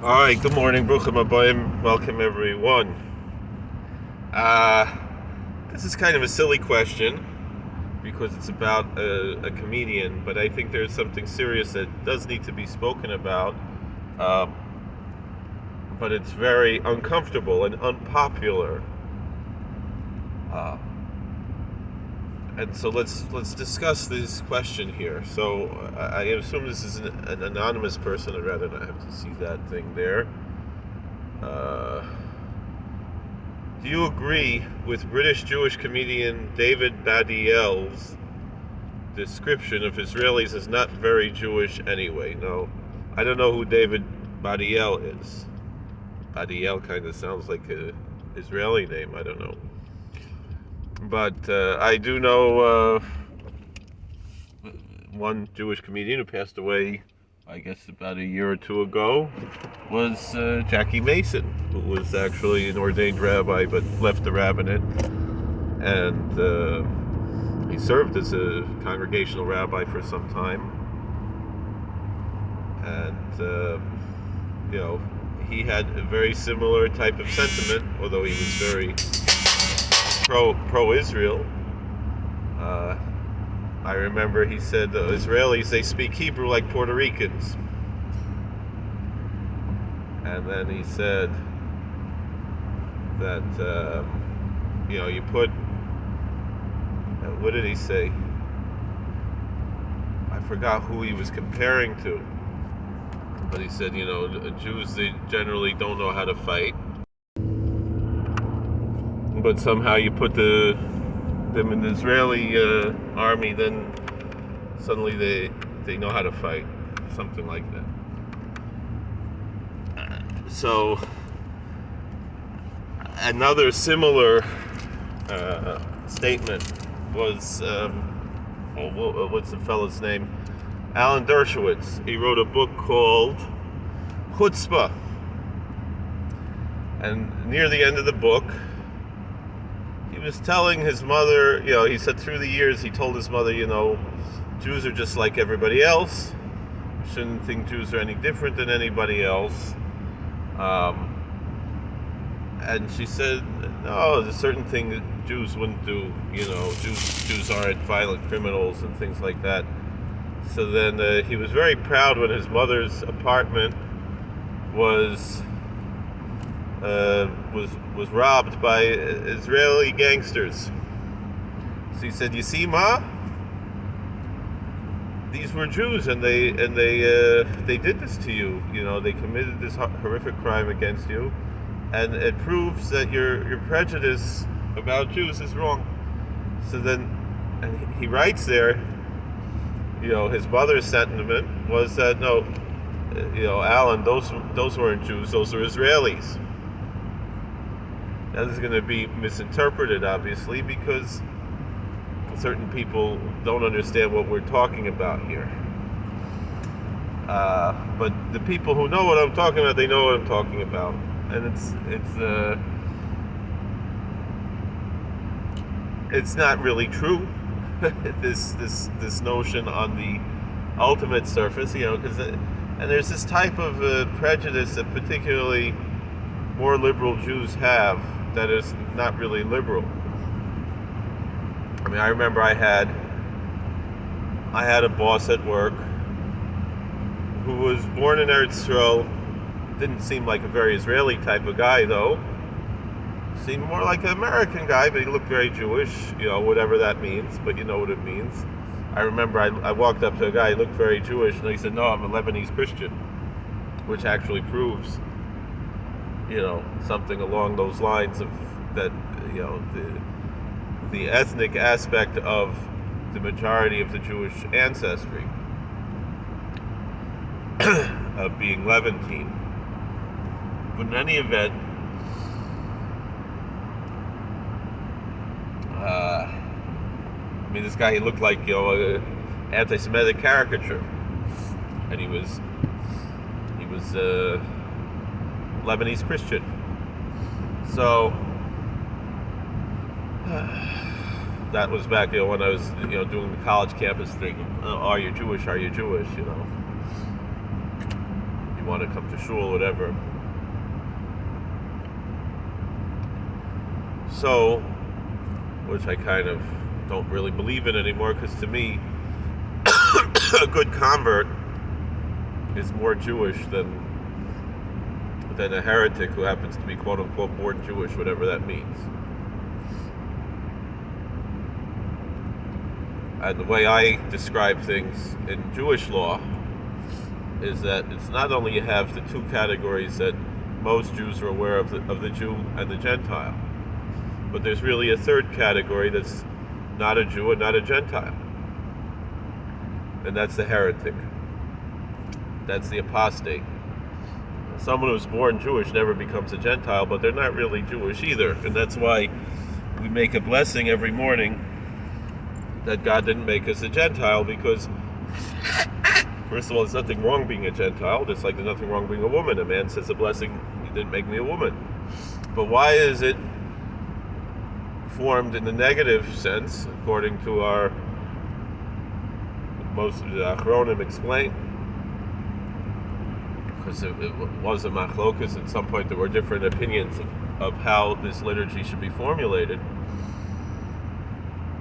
All right, good morning, Bruchim Abayim. Welcome, everyone. This is kind of a silly question because it's about a comedian, but I think there's something serious that does need to be spoken about. But it's very uncomfortable and unpopular. And so let's discuss this question here. So I assume this is an anonymous person. I'd rather not have to see that thing there. Do you agree with British Jewish comedian David Badiel's description of Israelis as not very Jewish anyway? No, I don't know who David Badiel is. Badiel kind of sounds like an Israeli name. I don't know. But I do know one Jewish comedian who passed away, I guess about a year or two ago, was Jackie Mason, who was actually an ordained rabbi but left the rabbinate. And he served as a congregational rabbi for some time. And, he had a very similar type of sentiment, although he was very pro-Israel. I remember he said the Israelis, they speak Hebrew like Puerto Ricans. And then he said that, you put, what did he say? I forgot who he was comparing to. But he said, Jews, they generally don't know how to fight. But somehow you put them in the Israeli army, then suddenly they know how to fight, something like that. So another similar statement was, what's the fellow's name? Alan Dershowitz. He wrote a book called Chutzpah, and near the end of the book, he was telling his mother, he said through the years he told his mother, Jews are just like everybody else. You shouldn't think Jews are any different than anybody else. And she said, no, there's certain things that Jews wouldn't do. Jews aren't violent criminals and things like that. So then he was very proud when his mother's apartment was robbed by Israeli gangsters. So he said, "You see, Ma, these were Jews, and they did this to you. They committed this horrific crime against you, and it proves that your prejudice about Jews is wrong." So then, and he writes there, his mother's sentiment was that no, Alan, those weren't Jews; those are Israelis. That is going to be misinterpreted, obviously, because certain people don't understand what we're talking about here. But the people who know what I'm talking about, they know what I'm talking about, and it's not really true. this notion on the ultimate surface, because and there's this type of prejudice that particularly more liberal Jews have that is not really liberal. I mean, I remember I had a boss at work who was born in Eretz Yisrael. Didn't seem like a very Israeli type of guy, though. Seemed more like an American guy, but he looked very Jewish, whatever that means, but you know what it means. I remember I walked up to a guy, he looked very Jewish, and he said, "No, I'm a Lebanese Christian," which actually proves, something along those lines of that, the ethnic aspect of the majority of the Jewish ancestry of being Levantine. But in any event, this guy, he looked like, an anti-Semitic caricature, and he was Lebanese Christian. So that was back, when I was, doing the college campus thing. Are you Jewish? Are you Jewish? He want to come to shul, whatever. So, which I kind of don't really believe in anymore, because to me, a good convert is more Jewish than a heretic who happens to be quote-unquote born Jewish, whatever that means. And the way I describe things in Jewish law is that it's not only you have the two categories that most Jews are aware of, the Jew and the Gentile, but there's really a third category that's not a Jew and not a Gentile. And that's the heretic. That's the apostate. Someone who's born Jewish never becomes a Gentile, but they're not really Jewish either. And that's why we make a blessing every morning that God didn't make us a Gentile, because first of all, there's nothing wrong being a Gentile, just like there's nothing wrong being a woman. A man says a blessing, he didn't make me a woman. But why is it formed in the negative sense, according to our most of the Achronim explain? Because it was a machlokas. At some point there were different opinions of how this liturgy should be formulated.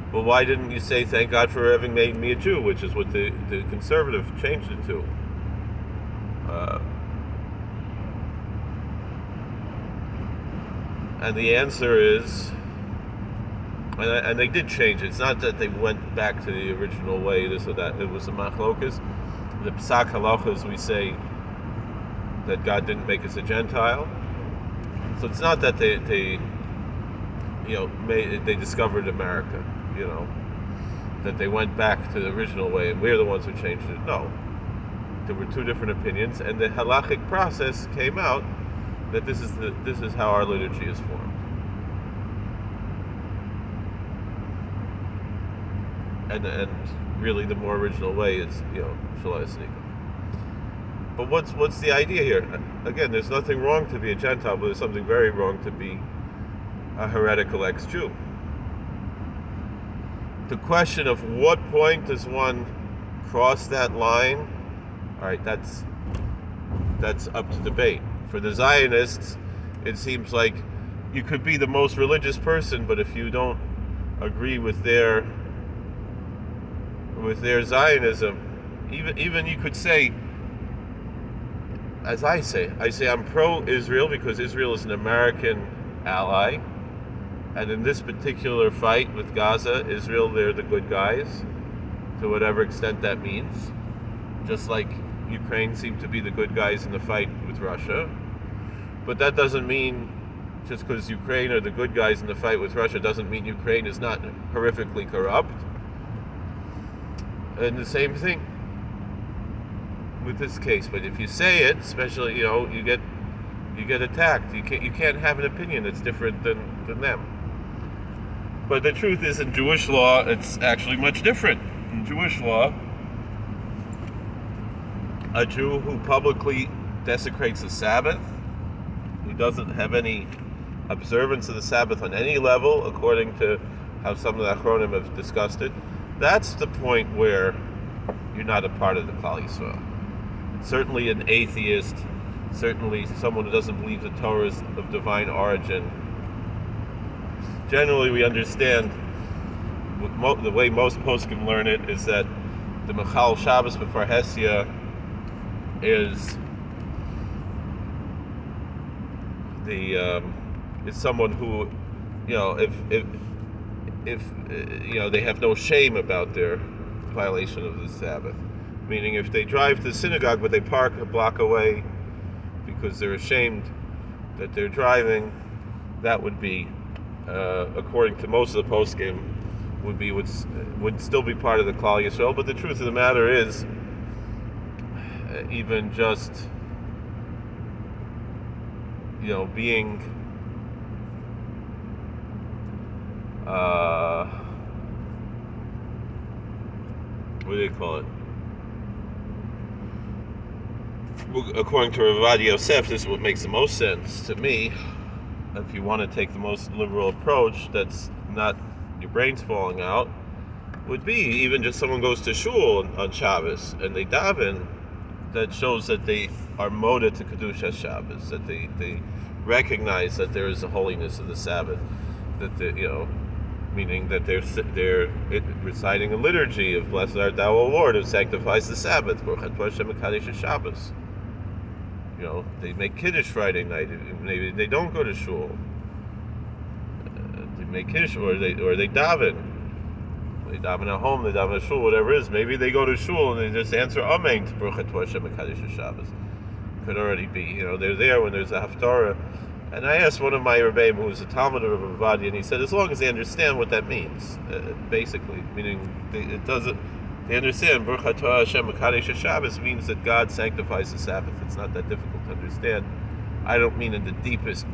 But why didn't you say, thank God for having made me a Jew, which is what the conservative changed it to? And the answer is, and they did change it. It's not that they went back to the original way, this or that. It was a machlokas. The psak halachas, we say that God didn't make us a Gentile. So it's not that they discovered America, that they went back to the original way and we're the ones who changed it. No. There were two different opinions, and the halachic process came out that this is how our liturgy is formed. And really the more original way is, Shalai Sneika. But what's the idea here? Again, there's nothing wrong to be a Gentile, but there's something very wrong to be a heretical ex-Jew. The question of what point does one cross that line, all right, that's up to debate. For the Zionists, it seems like you could be the most religious person, but if you don't agree with their Zionism, even you could say, as I say I'm pro-Israel because Israel is an American ally, and in this particular fight with Gaza, Israel, they're the good guys, to whatever extent that means. Just like Ukraine seemed to be the good guys in the fight with Russia. But that doesn't mean, just because Ukraine are the good guys in the fight with Russia, doesn't mean Ukraine is not horrifically corrupt. And the same thing with this case. But if you say it, especially, you get attacked. You can't have an opinion that's different than them. But the truth is, in Jewish law, it's actually much different. In Jewish law, a Jew who publicly desecrates the Sabbath, who doesn't have any observance of the Sabbath on any level, according to how some of the Achronim have discussed it, that's the point where you're not a part of the Klal Yisrael. Certainly an atheist, certainly someone who doesn't believe the Torah is of divine origin. Generally, we understand the way most poskim learn it is that the Mechal Shabbos before Hesia is someone who, if they have no shame about their violation of the Sabbath. Meaning, if they drive to the synagogue but they park a block away because they're ashamed that they're driving, that would be, according to most of the poskim, would still be part of the Klal Yisrael. But the truth of the matter is, even just being what do they call it? According to Rav Yosef, this is what makes the most sense to me. If you want to take the most liberal approach, that's not your brains falling out, would be even just someone goes to shul on Shabbos and they daven that shows that they are moda to Kedusha Shabbos, that they recognize that there is a holiness of the Sabbath, that meaning that they're reciting a liturgy of Blessed art thou, O Lord, who sanctifies the Sabbath. Shabbos. They make Kiddush Friday night. Maybe they don't go to shul. They make Kiddush, or they daven. They daven at home, they daven at shul, whatever it is. Maybe they go to shul and they just answer Amen to Baruch Atah Hashem HaKadosh Shabbos. Could already be. They're there when there's a haftarah. And I asked one of my Rebbeim, who was a Talmud of Avadia, and he said, as long as they understand what that means, basically, meaning they understand Baruch Atah Hashem HaKadosh Shabbos means that God sanctifies the Sabbath. It's not that difficult to understand. I don't mean in the deepest,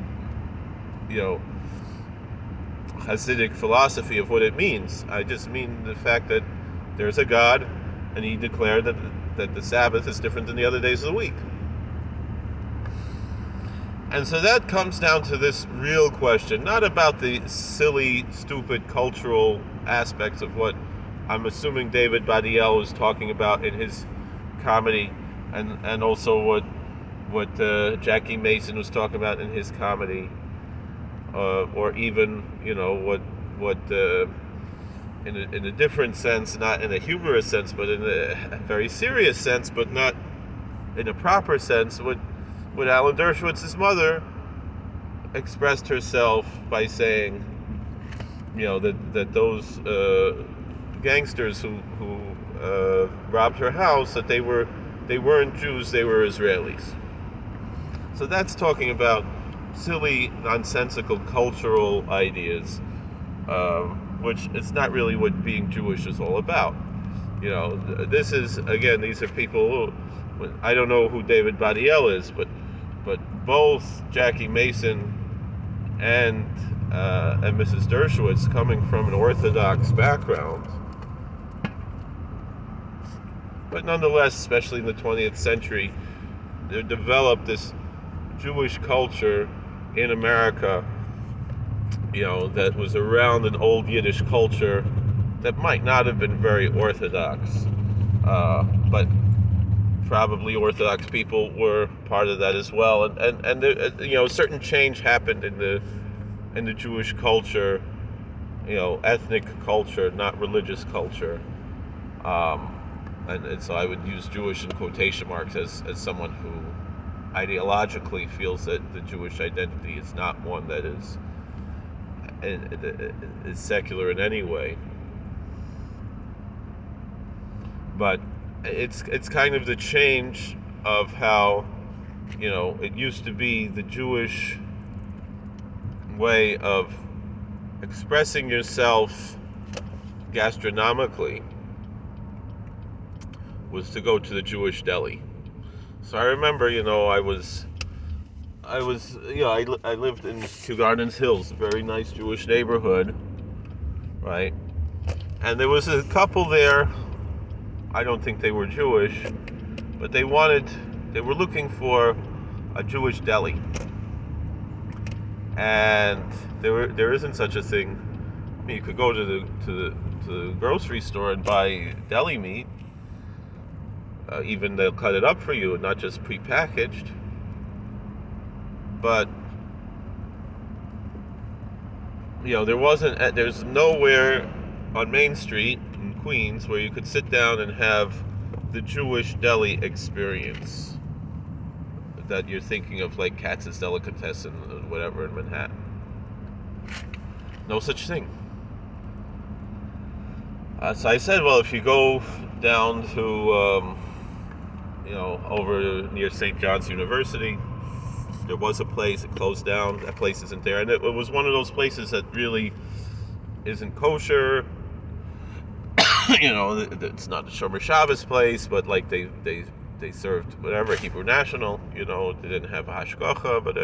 Hasidic philosophy of what it means. I just mean the fact that there's a God, and He declared that the Sabbath is different than the other days of the week. And so that comes down to this real question, not about the silly, stupid cultural aspects of what I'm assuming David Badiel was talking about in his comedy, and also what Jackie Mason was talking about in his comedy. Or even, what in a different sense, not in a humorous sense, but in a very serious sense, but not in a proper sense, what Alan Dershowitz's mother expressed herself by saying, that those gangsters who robbed her house, that they weren't Jews, they were Israelis. So that's talking about silly, nonsensical cultural ideas, which is not really what being Jewish is all about. This is, again, these are people who, I don't know who David Badiel is, but both Jackie Mason and Mrs. Dershowitz, coming from an Orthodox background, but nonetheless, especially in the 20th century, they developed this Jewish culture in America, that was around an old Yiddish culture that might not have been very Orthodox, but probably Orthodox people were part of that as well, and there, certain change happened in the Jewish culture, ethnic culture, not religious culture, and so I would use Jewish in quotation marks as someone who ideologically feels that the Jewish identity is not one that is secular in any way, but it's kind of the change of how it used to be the Jewish way of expressing yourself gastronomically was to go to the Jewish deli. So I remember, I lived in Kew Gardens Hills, a very nice Jewish neighborhood, right? And there was a couple there. I don't think they were Jewish, but they were looking for a Jewish deli. And there isn't such a thing. I mean, you could go to the grocery store and buy deli meat. Even they'll cut it up for you and not just prepackaged. But there's nowhere on Main Street in Queens where you could sit down and have the Jewish deli experience that you're thinking of, like Katz's Delicatessen or whatever in Manhattan. No such thing. So I said, well, if you go down to over near St. John's University, there was a place, it closed down, that place isn't there, and it was one of those places that really isn't kosher. It's not a Shomer Shabbos place, but like they served whatever, Hebrew National, they didn't have a hashgacha, but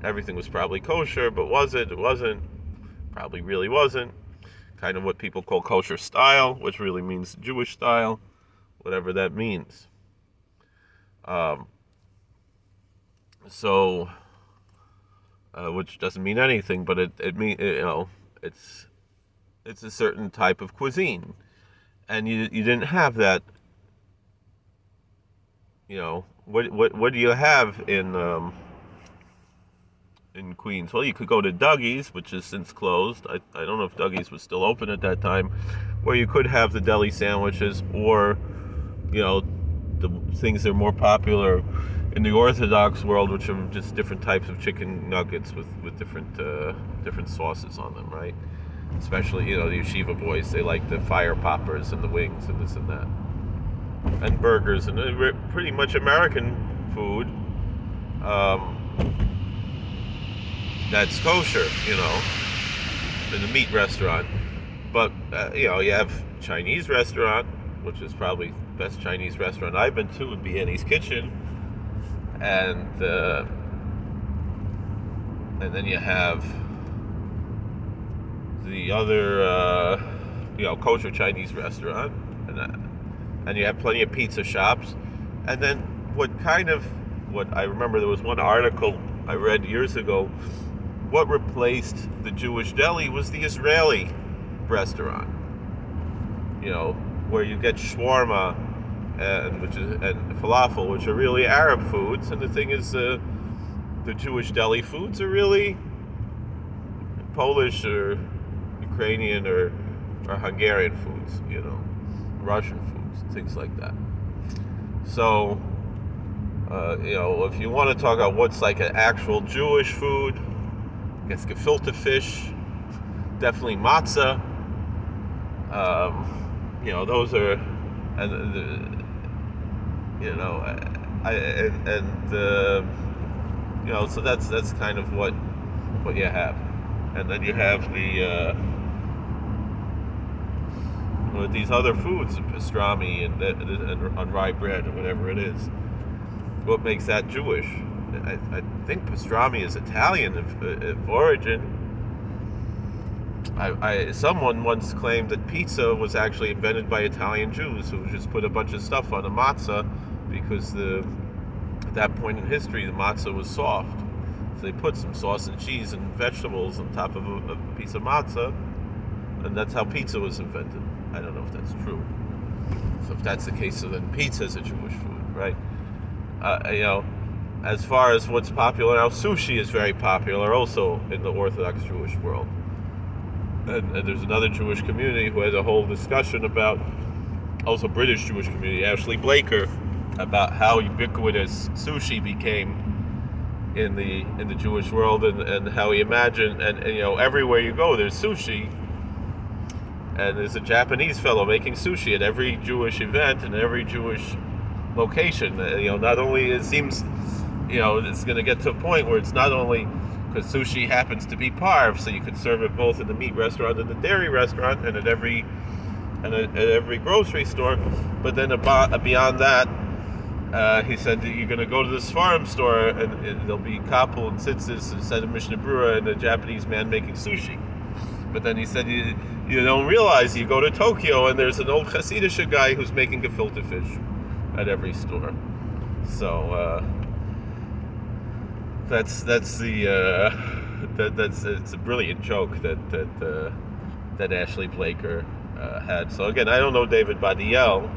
everything was probably kosher, but it wasn't, probably really wasn't, kind of what people call kosher style, which really means Jewish style, whatever that means. Which doesn't mean anything, but it means, it's a certain type of cuisine, and you didn't have that what do you have in Queens? Well, you could go to Dougie's, which is since closed. I don't know if Dougie's was still open at that time, where you could have the deli sandwiches, or the things that are more popular in the Orthodox world, which are just different types of chicken nuggets with different sauces on them, right? Especially the yeshiva boys, they like the fire poppers and the wings and this and that, and burgers, and pretty much American food. That's kosher, in the meat restaurant. But you have Chinese restaurant, which is probably the best Chinese restaurant I've been to, would be Annie's Kitchen, and then you have the other kosher Chinese restaurant, and you have plenty of pizza shops, and then what I remember, there was one article I read years ago. What replaced the Jewish deli was the Israeli restaurant. Where you get shawarma and falafel, which are really Arab foods. And the thing is, the Jewish deli foods are really Polish or Ukrainian or Hungarian foods. Russian foods, things like that. So, if you want to talk about what's like an actual Jewish food, I guess gefilte fish, definitely matzah. Those are, so that's kind of what you have, and then you have these other foods, pastrami and rye bread or whatever it is. What makes that Jewish? I think pastrami is Italian of origin. Someone once claimed that pizza was actually invented by Italian Jews who just put a bunch of stuff on a matzah because at that point in history the matzah was soft. So they put some sauce and cheese and vegetables on top of a piece of matzah, and that's how pizza was invented. I don't know if that's true. So if that's the case, so then pizza is a Jewish food, right? As far as what's popular now, sushi is very popular also in the Orthodox Jewish world. And there's another Jewish community who had a whole discussion about, also British Jewish community, Ashley Blaker, about how ubiquitous sushi became in the Jewish world, and how he imagined, and everywhere you go there's sushi, and there's a Japanese fellow making sushi at every Jewish event and every Jewish location. Not only it seems it's going to get to a point where it's not only because sushi happens to be parv, so you could serve it both in the meat restaurant and the dairy restaurant and at every grocery store, but then beyond that, he said that you're going to go to this farm store and there'll be kapul and tzitzis instead of mishnah brura and a Japanese man making sushi. But then he said you don't realize you go to Tokyo and there's an old Hasidic guy who's making gefilte fish at every store. So that's it's a brilliant joke that Ashley Blaker had. So again, I don't know David Badiel,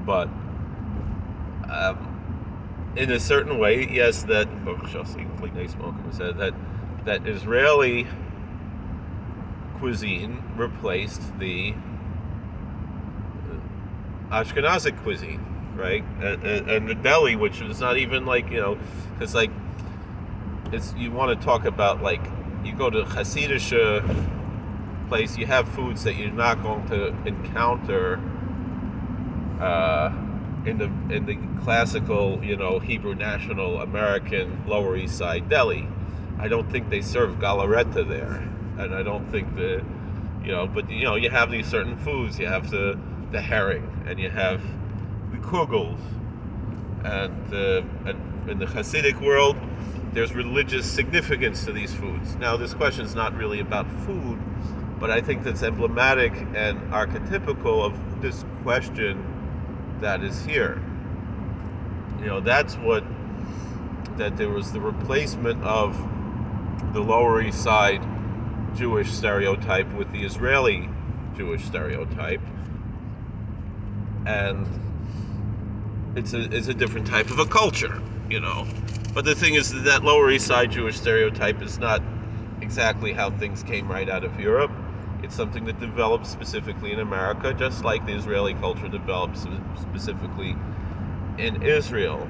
but in a certain way, yes, that said that Israeli cuisine replaced the Ashkenazic cuisine. Right, and the deli, which is not even because it's, you want to talk about you go to Hasidic place, you have foods that you're not going to encounter in the classical Hebrew National American Lower East Side deli. I don't think they serve galareta there, and I don't think but you have these certain foods. You have the herring, and you have the kugels, and in the Hasidic world, there's religious significance to these foods. Now, this question is not really about food, but I think that's emblematic and archetypical of this question that is here. That's that there was the replacement of the Lower East Side Jewish stereotype with the Israeli Jewish stereotype, and it's a different type of a culture, But the thing is that Lower East Side Jewish stereotype is not exactly how things came right out of Europe. It's something that developed specifically in America, just like the Israeli culture developed specifically in Israel.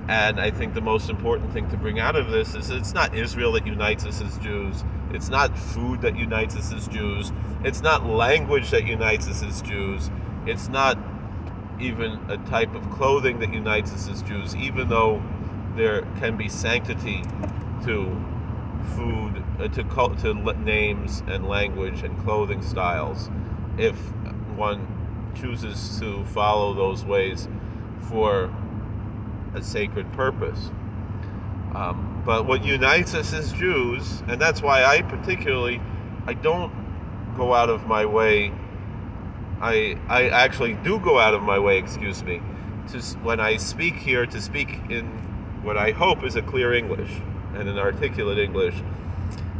And I think the most important thing to bring out of this is it's not Israel that unites us as Jews. It's not food that unites us as Jews. It's not language that unites us as Jews. It's not even a type of clothing that unites us as Jews, even though there can be sanctity to food, to names and language and clothing styles, if one chooses to follow those ways for a sacred purpose. But what unites us as Jews, and that's why I don't go out of my way. I actually do go out of my way, when I speak here, to speak in what I hope is a clear English and an articulate English.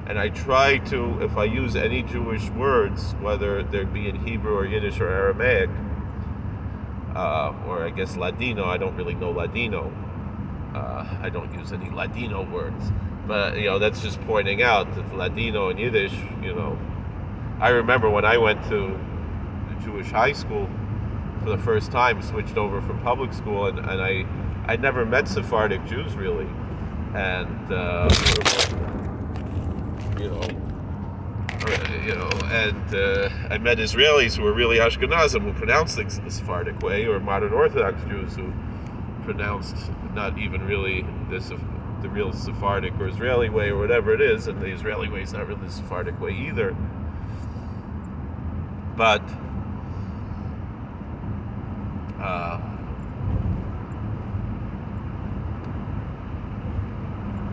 And I try to, if I use any Jewish words, whether they be in Hebrew or Yiddish or Aramaic, or I guess Ladino, I don't really know Ladino. I don't use any Ladino words. But, that's just pointing out that Ladino and Yiddish, I remember when I went to the Jewish high school for the first time, switched over from public school, and I never met Sephardic Jews, really. And, I met Israelis who were really Ashkenazim, who pronounced things the Sephardic way, or modern Orthodox Jews who pronounced not even really the real Sephardic or Israeli way, or whatever it is, and the Israeli way is not really the Sephardic way either. But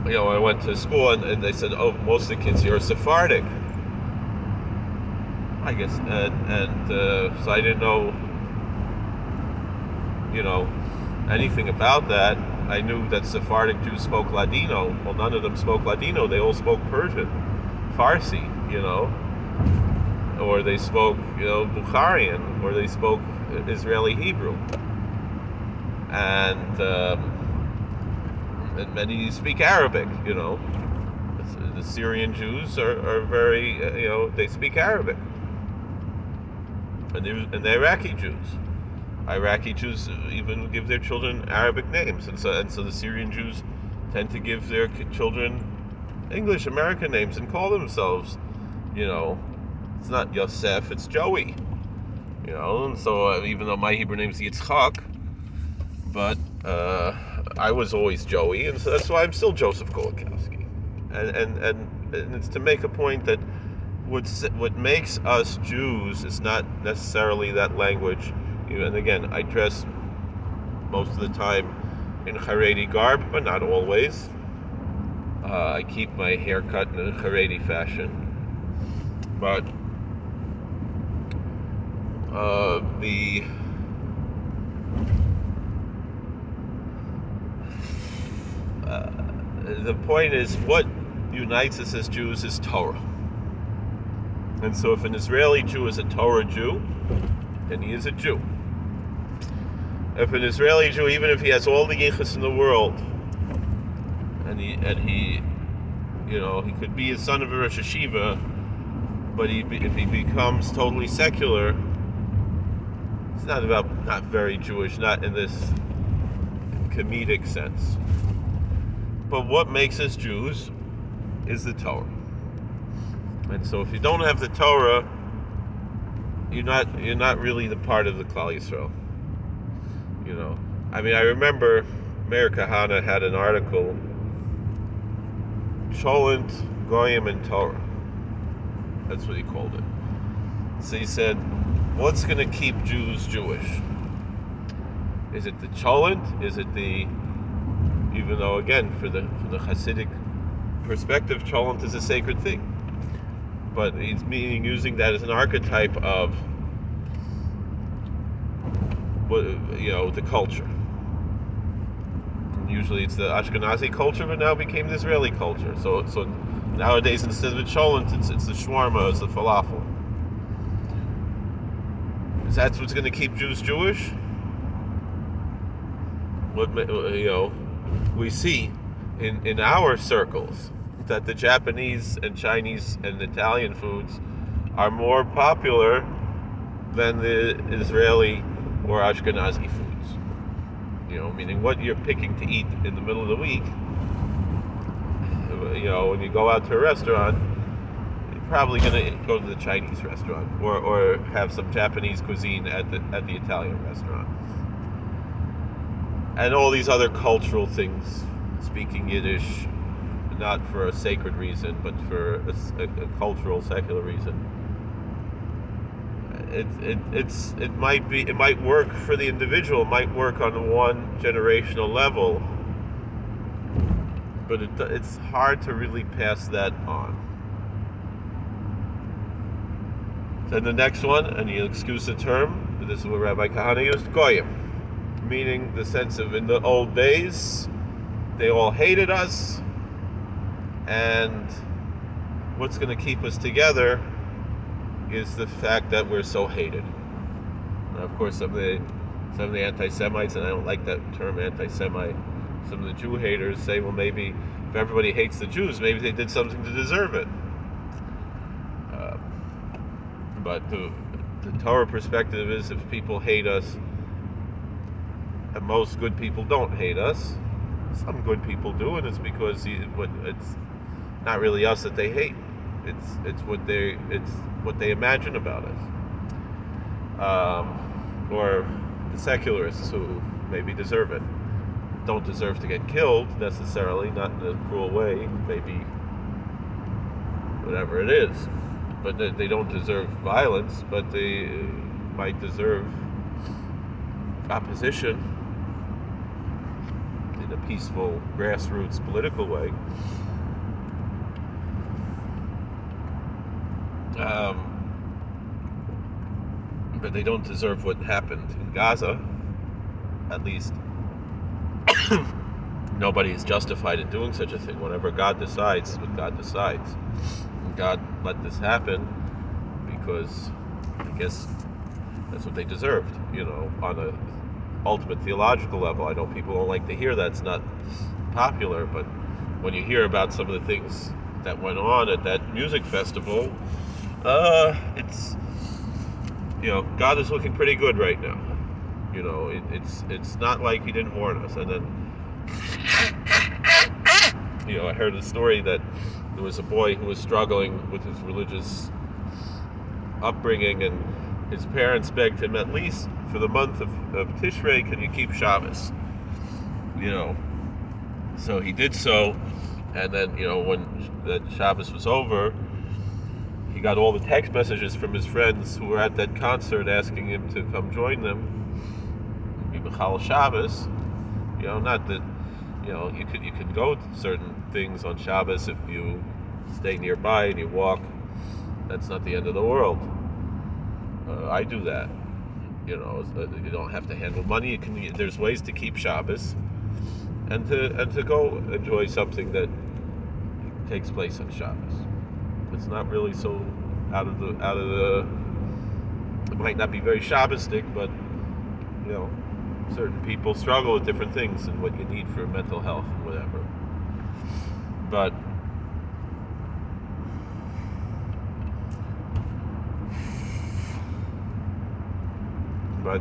I went to school and they said, "Oh, most of the kids here are Sephardic." I guess, so I didn't know, anything about that. I knew that Sephardic Jews spoke Ladino. Well, none of them spoke Ladino. They all spoke Persian, Farsi, or they spoke, Bukharian, or they spoke Israeli Hebrew, and many speak Arabic. The Syrian Jews are very, they speak Arabic, and the Iraqi Jews even give their children Arabic names, and so the Syrian Jews tend to give their children English American names and call themselves, it's not Yosef, it's Joey, and so even though my Hebrew name is Yitzchak, but I was always Joey, and so that's why I'm still Joseph Kolakowski, and it's to make a point that what makes us Jews is not necessarily that language. And again, I dress most of the time in Haredi garb, but not always. I keep my hair cut in a Haredi fashion. But the point is, what unites us as Jews is Torah. And so if an Israeli Jew is a Torah Jew, then he is a Jew. If an Israeli Jew, even if he has all the yichus in the world, and he could be a son of a Rosh Hashiva, but if he becomes totally secular, it's not very Jewish, not in this comedic sense. But what makes us Jews is the Torah. And so if you don't have the Torah, you're not really the part of the Klal Yisrael. I remember Meir Kahana had an article, Cholent, Goyim, and Torah. That's what he called it. So he said, what's going to keep Jews Jewish? Is it the Cholent? Is it even though, again, for the Hasidic perspective, Cholent is a sacred thing. But he's using that as an archetype of the culture. And usually it's the Ashkenazi culture, but now became the Israeli culture. So nowadays, instead of the cholent, it's the shawarma, it's the falafel. Is that what's going to keep Jews Jewish? we see in our circles that the Japanese and Chinese and Italian foods are more popular than the Israeli or Ashkenazi foods. Meaning what you're picking to eat in the middle of the week. When you go out to a restaurant, you're probably going to go to the Chinese restaurant or have some Japanese cuisine at the Italian restaurant. And all these other cultural things, speaking Yiddish, not for a sacred reason, but for a cultural, secular reason. It might work for the individual, it might work on one generational level, but it's hard to really pass that on. Then the next one, and you'll excuse the term, but this is what Rabbi Kahana used, goyim, meaning the sense of in the old days, they all hated us, and what's going to keep us together is the fact that we're so hated. Now, of course, some of the anti-Semites, and I don't like that term anti-Semite, some of the Jew haters say, well, maybe if everybody hates the Jews, maybe they did something to deserve it. But the Torah perspective is if people hate us, and most good people don't hate us, some good people do, and it's because it's not really us that they hate. It's what they imagine about us, or the secularists who maybe deserve it, don't deserve to get killed necessarily, not in a cruel way, maybe whatever it is, but they don't deserve violence, but they might deserve opposition in a peaceful, grassroots, political way. But they don't deserve what happened in Gaza. At least nobody is justified in doing such a thing. Whatever God decides, what God decides. And God let this happen because I guess that's what they deserved, on a ultimate theological level. I know people don't like to hear that. It's not popular, but when you hear about some of the things that went on at that music festival, it's God is looking pretty good right now. It's not like He didn't warn us. And then I heard a story that there was a boy who was struggling with his religious upbringing, and his parents begged him, at least for the month of Tishrei, can you keep Shabbos? So he did so, and then when that Shabbos was over, he got all the text messages from his friends who were at that concert asking him to come join them. Be B'chal Shabbos. Not that you could go to certain things on Shabbos if you stay nearby and you walk. That's not the end of the world. I do that. You don't have to handle money. There's ways to keep Shabbos and to go enjoy something that takes place on Shabbos. It's not really so out of the. It might not be very Shabbostic, but certain people struggle with different things and what you need for mental health and whatever. But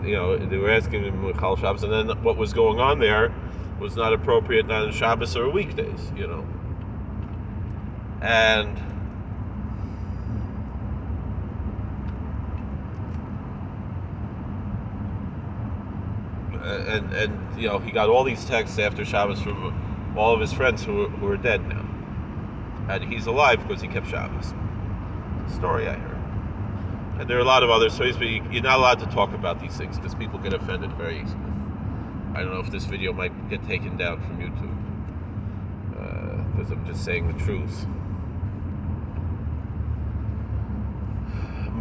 they were asking him Michal Shabbos, and then what was going on there was not appropriate, not on Shabbos or weekdays, and he got all these texts after Shabbos from all of his friends who are dead now, and he's alive because he kept Shabbos. Story I heard. And there are a lot of other stories, but you're not allowed to talk about these things because people get offended very easily. I don't know if this video might get taken down from YouTube because I'm just saying the truth.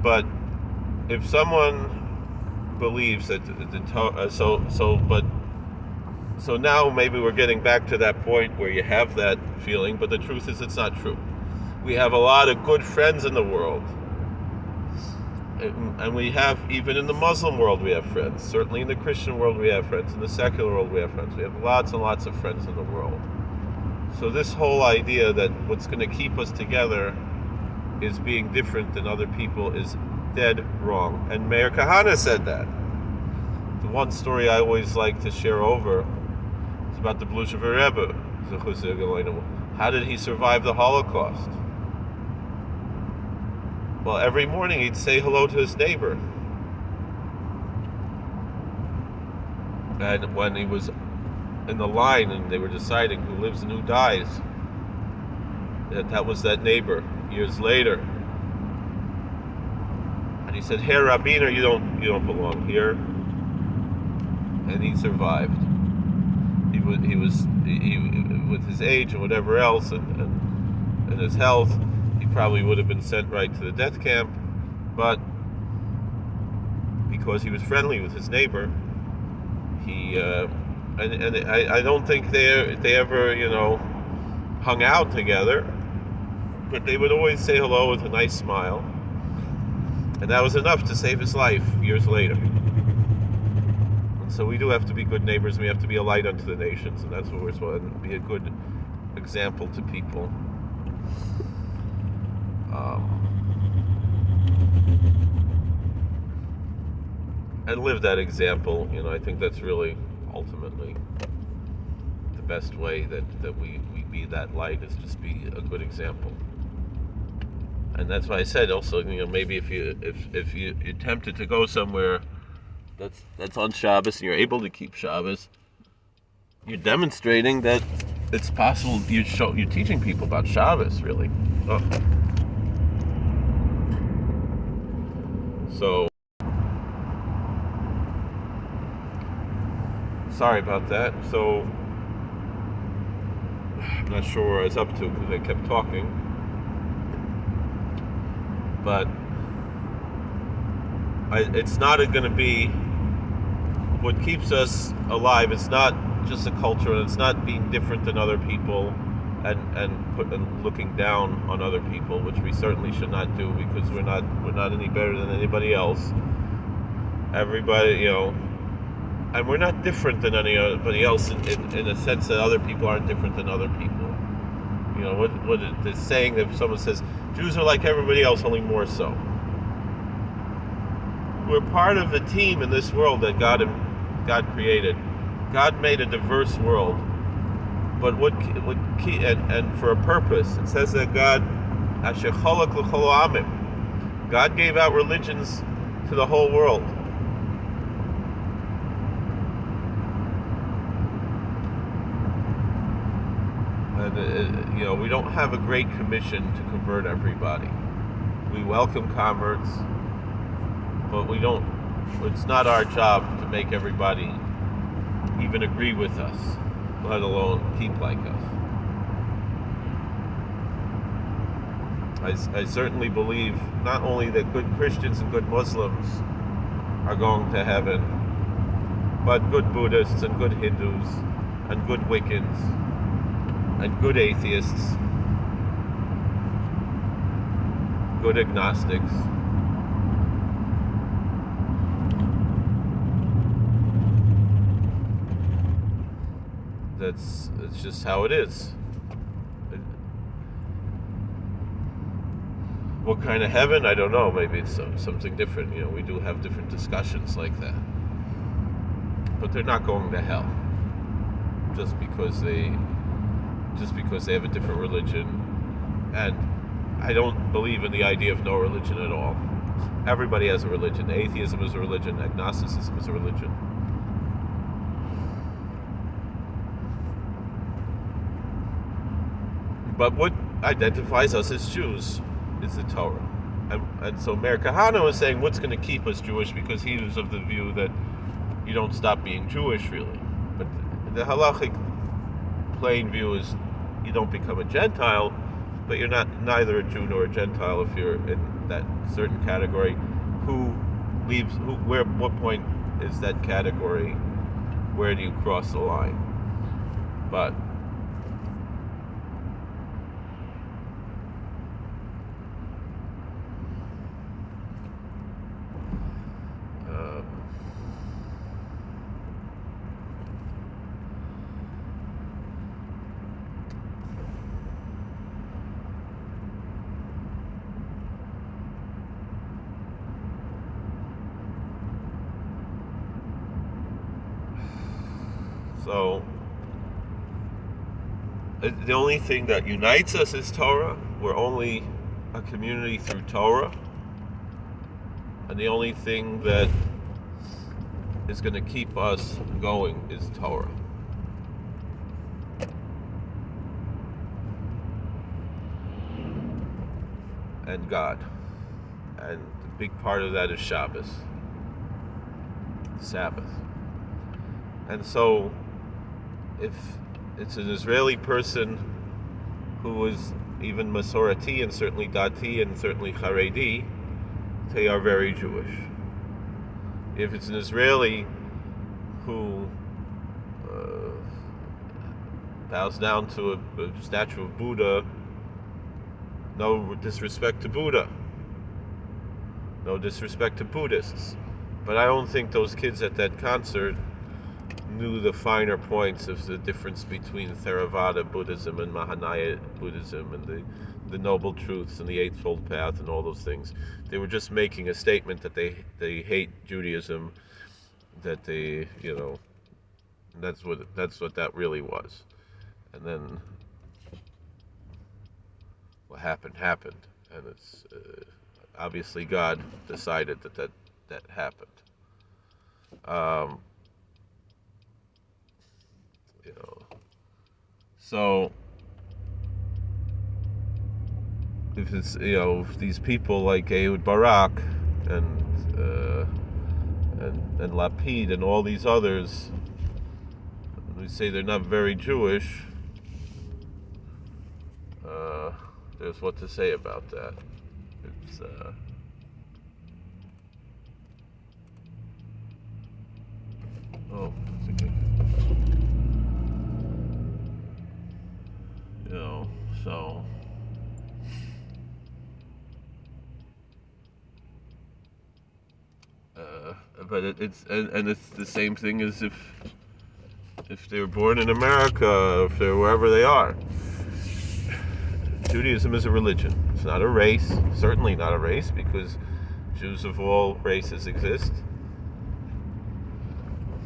But if someone believes that so now maybe we're getting back to that point where you have that feeling, but the truth is it's not true. We have a lot of good friends in the world, and we have, even in the Muslim world we have friends, certainly in the Christian world we have friends, in the secular world we have friends, we have lots and lots of friends in the world. So this whole idea that what's going to keep us together is being different than other people is dead wrong. And Meir Kahane said that. The one story I always like to share over is about the Blushever Rebbe. How did he survive the Holocaust? Well, every morning he'd say hello to his neighbor. And when he was in the line and they were deciding who lives and who dies, that was that neighbor. Years later, and he said, "Herr Rabbiner, you don't belong here." And he survived. He was with his age and whatever else, and his health, he probably would have been sent right to the death camp, but because he was friendly with his neighbor, he and I don't think they ever hung out together, but they would always say hello with a nice smile, and that was enough to save his life years later. And so we do have to be good neighbors. We have to be a light unto the nations, and that's what we're supposed to be, a good example to people. And live that example. I think that's really ultimately the best way that we be that light, is just be a good example. And that's why I said also, maybe if you're tempted to go somewhere that's on Shabbos and you're able to keep Shabbos, you're demonstrating that it's possible. You're teaching people about Shabbos, really. So sorry about that. So I'm not sure where I was up to because I kept talking. But it's not going to be what keeps us alive. It's not just a culture, and it's not being different than other people and looking down on other people, which we certainly should not do, because we're not any better than anybody else. Everybody, and we're not different than anybody else in a sense that other people aren't different than other people. What the saying that someone says, Jews are like everybody else, only more so. We're part of a team in this world that God created. God made a diverse world, but what key and for a purpose. It says that God gave out religions to the whole world. And we don't have a great commission to convert everybody. We welcome converts, but we don't. It's not our job to make everybody even agree with us, let alone keep like us. I certainly believe not only that good Christians and good Muslims are going to heaven, but good Buddhists and good Hindus and good Wiccans and good atheists, good agnostics. It's just how it is. What kind of heaven? I don't know. Maybe it's something different. We do have different discussions like that. But they're not going to hell just because they have a different religion. And I don't believe in the idea of no religion at all. Everybody has a religion. Atheism is a religion. Agnosticism is a religion. But what identifies us as Jews is the Torah. And so Meir Kahane was saying, what's going to keep us Jewish? Because he was of the view that you don't stop being Jewish, really. But the halachic plain view is you don't become a Gentile, but you're neither a Jew nor a Gentile if you're in that certain category. What point is that category? Where do you cross the line? But So the only thing that unites us is Torah. We're only a community through Torah. And the only thing that is going to keep us going is Torah. And God. And a big part of that is Shabbos. Sabbath. And so, if it's an Israeli person who is even Masorati and certainly Dati and certainly Haredi, they are very Jewish. If it's an Israeli who bows down to a statue of Buddha, no disrespect to Buddha, no disrespect to Buddhists, but I don't think those kids at that concert knew the finer points of the difference between Theravada Buddhism and Mahayana Buddhism and the Noble Truths and the Eightfold Path and all those things. They were just making a statement that they hate Judaism, that they, that's what that really was. And then what happened, and it's obviously God decided that happened. So if it's these people like Ehud Barak and Lapid and all these others, we say they're not very Jewish. There's what to say about that. It's so but it's the same thing as if they were born in America, if they're wherever they are. Judaism is a religion. It's not a race. Certainly not a race, because Jews of all races exist.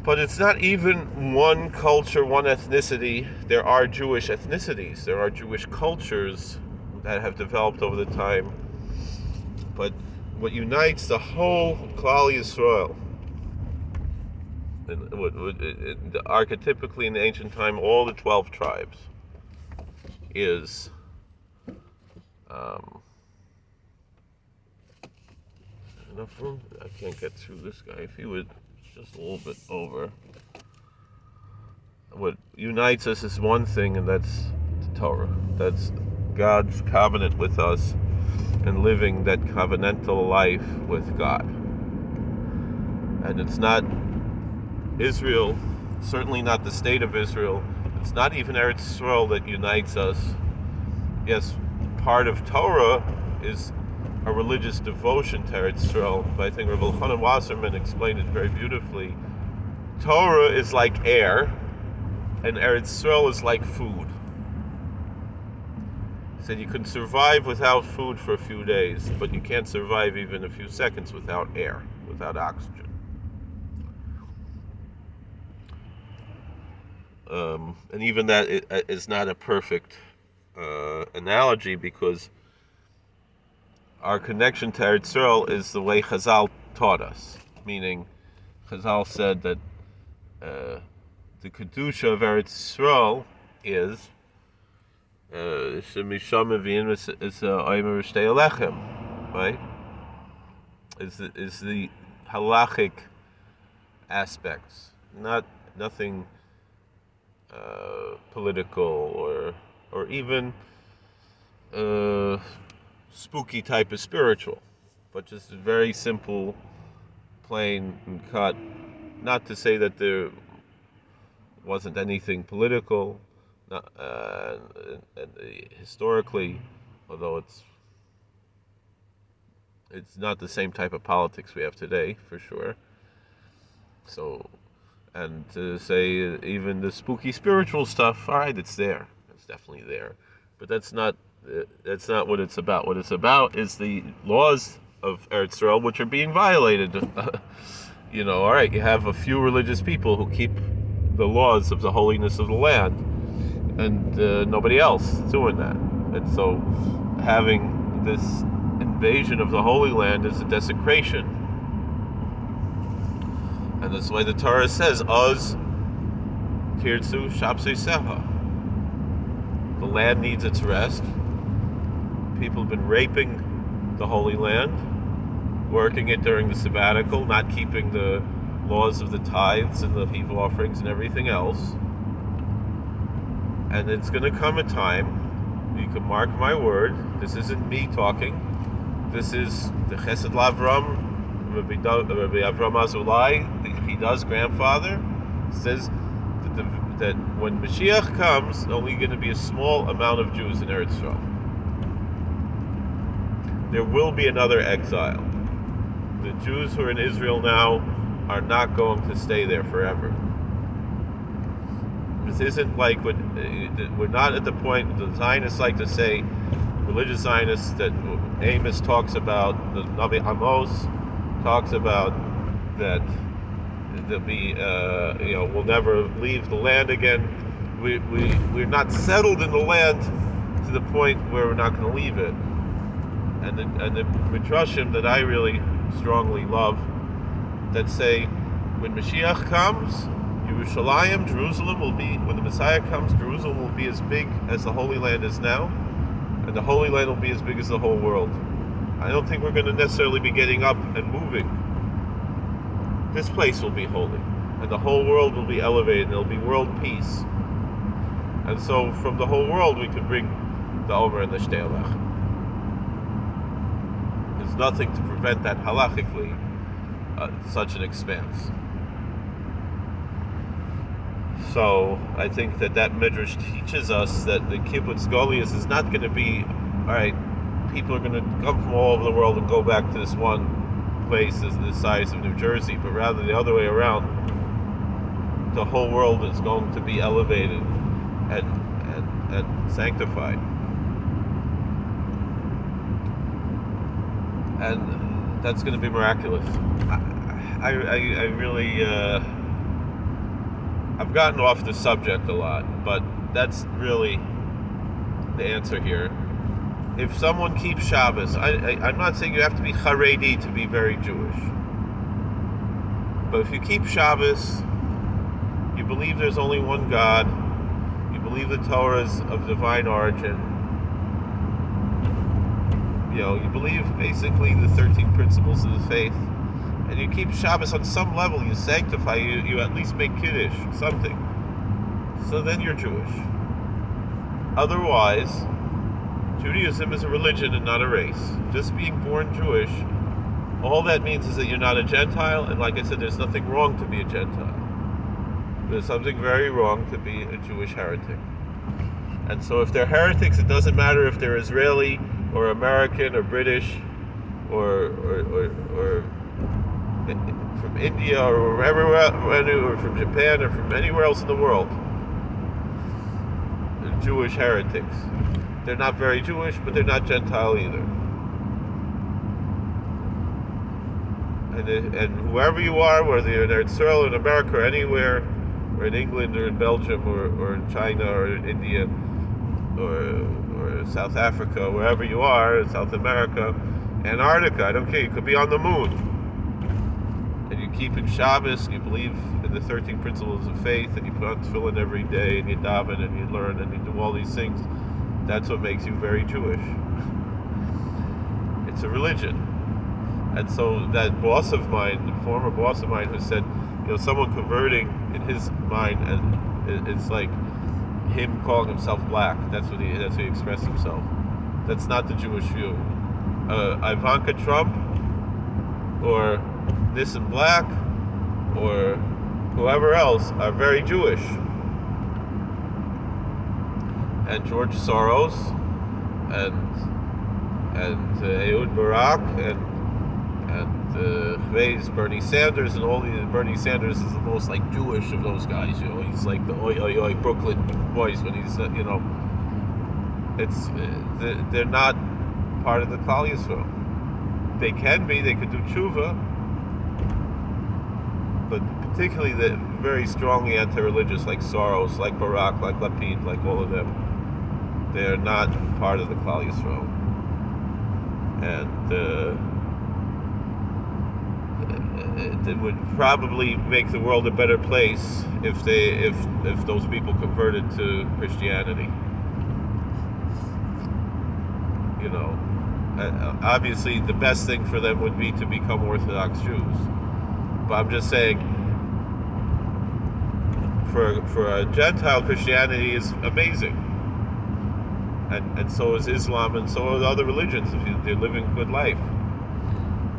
But it's not even one culture, one ethnicity. There are Jewish ethnicities. There are Jewish cultures that have developed over the time. But what unites the whole Klal Yisrael, archetypically in the ancient time, all the 12 tribes, is enough room? I can't get through this guy. If he would just a little bit over. What unites us is one thing, and that's the Torah. That's God's covenant with us and living that covenantal life with God. And it's not Israel, certainly not the state of Israel. It's not even Eretz Yisrael that unites us. Yes, part of Torah is a religious devotion to Eretz Yisrael, but I think Rabbi Elchanan Wasserman explained it very beautifully. Torah is like air, and Eretz Yisrael is like food. He said you can survive without food for a few days, but you can't survive even a few seconds without air, without oxygen. And even that is not a perfect analogy, because our connection to Eretz Yisrael is the way Chazal taught us. Meaning, Chazal said that the Kedusha of Eretz Yisrael is Shemisham Avin is Omer Shtei Alechem, right? Is the halachic aspects, nothing political or even spooky type of spiritual, but just very simple, plain and cut. Not to say that there wasn't anything political, and historically, although it's not the same type of politics we have today, for sure. So, and to say even the spooky spiritual stuff, all right, it's there. It's definitely there. But that's not what it's about. What it's about is the laws of Eretz Yisrael, which are being violated. All right, you have a few religious people who keep the laws of the holiness of the land, and nobody else is doing that. And so having this invasion of the Holy Land is a desecration. And that's why the Torah says, Oz tirtzu shapseiseha. The land needs its rest. People have been raping the Holy Land, working it during the sabbatical, not keeping the laws of the tithes and the heave offerings and everything else. And it's going to come a time, you can mark my word, this isn't me talking, this is the Chesed Lavram, Rabbi Avram Azulai, the Chida's grandfather, says that when Mashiach comes, only going to be a small amount of Jews in Eretz Yisrael. There will be another exile. The Jews who are in Israel now are not going to stay there forever. This isn't like we're not at the point the Zionists like to say, religious Zionists, that Amos talks about, the Navi Amos talks about that there'll be, we'll never leave the land again. We're not settled in the land to the point where we're not going to leave it. And the midrashim that I really strongly love that say, when Mashiach comes, Yerushalayim, Jerusalem will be, when the Messiah comes, Jerusalem will be as big as the Holy Land is now, and the Holy Land will be as big as the whole world. I don't think we're going to necessarily be getting up and moving. This place will be holy, and the whole world will be elevated, and there'll be world peace. And so from the whole world we can bring the Omer and the Shteilach. There's nothing to prevent that halachically, such an expanse. So I think that midrash teaches us that the kibbutz golius is not going to be, all right, people are going to come from all over the world and go back to this one place as the size of New Jersey, but rather the other way around. The whole world is going to be elevated and sanctified. And that's going to be miraculous. I really... I've gotten off the subject a lot, but that's really the answer here. If someone keeps Shabbos, I'm not saying you have to be Haredi to be very Jewish, but if you keep Shabbos, you believe there's only one God, you believe the Torah is of divine origin, you believe basically the 13 principles of the faith, and you keep Shabbos on some level, you sanctify, you at least make Kiddush, something. So then you're Jewish. Otherwise, Judaism is a religion and not a race. Just being born Jewish, all that means is that you're not a Gentile, and like I said, there's nothing wrong to be a Gentile. There's something very wrong to be a Jewish heretic. And so if they're heretics, it doesn't matter if they're Israeli, or American, or British, or from India or everywhere, or from Japan or from anywhere else in the world. They're Jewish heretics. They're not very Jewish, but they're not Gentile either. And whoever you are, whether you're in Eretz Yisrael or in America or anywhere, or in England or in Belgium or in China or in India or South Africa, wherever you are, South America, Antarctica, I don't care, you could be on the moon. And you keep in Shabbos, and you believe in the 13 principles of faith, and you put on tefillin every day, and you daven, and you learn, and you do all these things. That's what makes you very Jewish. It's a religion. And so that boss of mine, the former boss of mine, who said, someone converting in his mind, and it's like him calling himself black. That's what he expressed himself. That's not the Jewish view. Ivanka Trump, or Nissan Black, or whoever else are very Jewish. And George Soros, and Ehud Barak, and Bernie Sanders, and all these. Bernie Sanders is the most like Jewish of those guys. He's like the oi oi oi Brooklyn voice when he's they're not part of the Klal Yisrael. They can be. They could do tshuva. but particularly the very strongly anti-religious, like Soros, like Barack, like Lapid, like all of them, they are not part of the Klal Yisrael. And it would probably make the world a better place if those people converted to Christianity. You know, obviously the best thing for them would be to become Orthodox Jews. But I'm just saying, for a Gentile, Christianity is amazing, and so is Islam, and so are the other religions if they're living a good life.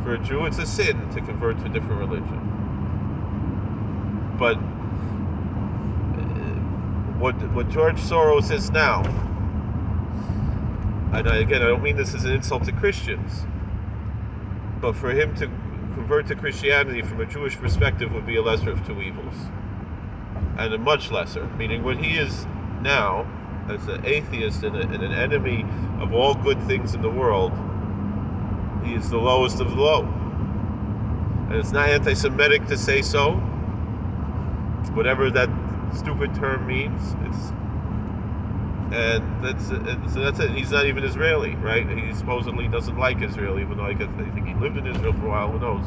For a Jew, it's a sin to convert to a different religion. But what George Soros is now, and again, I don't mean this as an insult to Christians, but for him to convert to Christianity from a Jewish perspective would be a lesser of two evils. And a much lesser. Meaning what he is now, as an atheist and an enemy of all good things in the world, he is the lowest of the low. And it's not anti-Semitic to say so. Whatever that stupid term means, that's it. He's not even Israeli, right? He supposedly doesn't like Israel, even though I think he lived in Israel for a while. Who knows?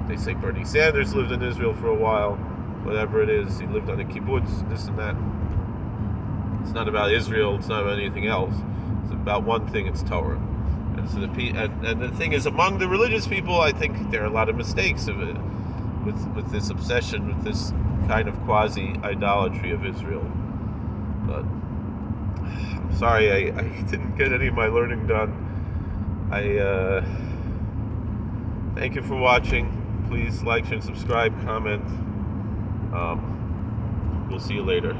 They say Bernie Sanders lived in Israel for a while. Whatever it is, he lived on a kibbutz, this and that. It's not about Israel. It's not about anything else. It's about one thing. It's Torah. And so the thing is, among the religious people, I think there are a lot of mistakes of it, with this obsession, with this kind of quasi-idolatry of Israel. But I'm sorry, I didn't get any of my learning done. I thank you for watching. Please like, share, and subscribe, comment. We'll see you later.